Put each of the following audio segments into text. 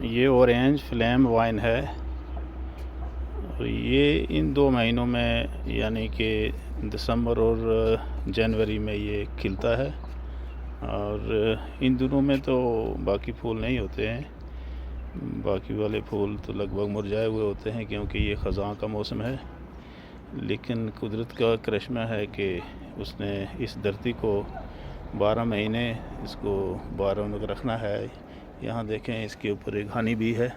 ये orange flame wine है और ये इन 2 महीनों में यानी कि दिसंबर और जनवरी में ये खिलता है। और इन दिनों में तो बाकी फूल नहीं होते हैं, बाकी वाले फूल तो लगभग मुरझाए हुए होते हैं क्योंकि ये ख़ज़ां का मौसम है। लेकिन कुदरत का करिश्मा है कि उसने इस धरती को 12 महीने इसको 12 में रखना है। यहाँ देखें, इसके ऊपर एक हनी बी है।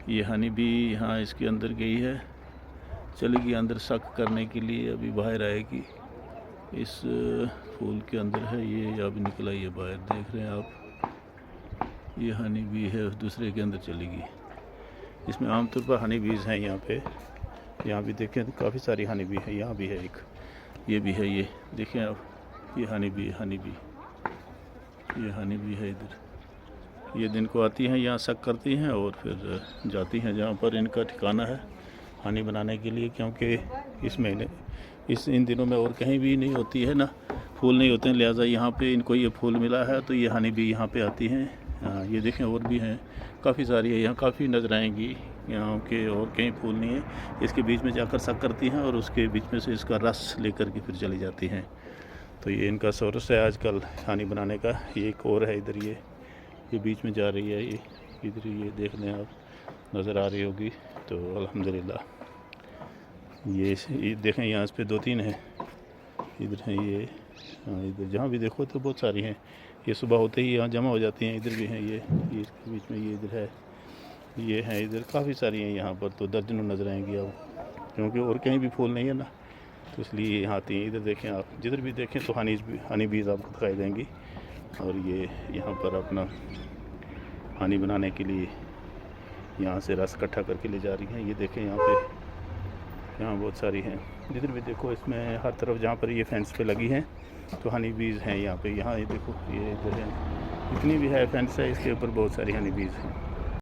ये हनी बी यहाँ इसके अंदर गई है, चलेगी अंदर सक करने के लिए, अभी बाहर आएगी। इस फूल के अंदर है ये, अभी निकल आई है बाहर, देख रहे हैं आप। ये हनी बी है, दूसरे के अंदर चलेगी। इसमें आमतौर पर हनी बीज हैं यहाँ पे। यहाँ भी देखें तो काफ़ी सारी हनी बी है। यहाँ भी है एक, ये भी है, ये देखें आप, ये हनी बी ये हनी बी है इधर। ये दिन को आती हैं, यहाँ सक करती हैं और फिर जाती हैं जहाँ पर इनका ठिकाना है हनी बनाने के लिए, क्योंकि इस महीने इन दिनों में और कहीं भी नहीं होती है ना, फूल नहीं होते हैं, लिहाजा यहाँ पे इनको ये फूल मिला है तो ये हनी भी यहाँ पे आती हैं। ये देखें और भी हैं, काफ़ी सारी है यहाँ, काफ़ी नज़र आएंगी यहाँ के, और कहीं फूल नहीं है। इसके बीच में जाकर सक करती हैं और उसके बीच में से इसका रस लेकर के फिर चली जाती हैं। तो ये इनका सोर्स है आजकल हनी बनाने का। ये एक और है इधर, ये बीच में जा रही है, ये इधर, ये देख लें आप, नज़र आ रही होगी। तो अल्हम्दुलिल्लाह ये देखें, यहाँ इस पे 2-3 हैं, इधर हैं ये, इधर जहाँ भी देखो तो बहुत सारी हैं। ये सुबह होते ही यहाँ जमा हो जाती हैं। इधर भी हैं ये इसके बीच में, ये इधर है, ये हैं इधर, काफ़ी सारी हैं यहाँ पर, तो दर्जनों नज़र आएंगी आप, क्योंकि और कहीं भी फूल नहीं है ना, तो इसलिए यहाँ आती हैं। इधर देखें आप, जिधर भी देखें तो हनी बीज आपको दिखाई देंगी। और ये यहाँ पर अपना हनी बनाने के लिए यहाँ से रस इकट्ठा करके ले जा रही हैं। ये देखें यहाँ पे, यहाँ बहुत सारी हैं, जिधर भी देखो इसमें हर तरफ जहाँ पर ये फेंस पे लगी हैं तो हनी बीज हैं यहाँ पे। यहाँ ये देखो, ये इधर है, जितनी भी है फेंस है इसके ऊपर बहुत सारी हनी बीज हैं।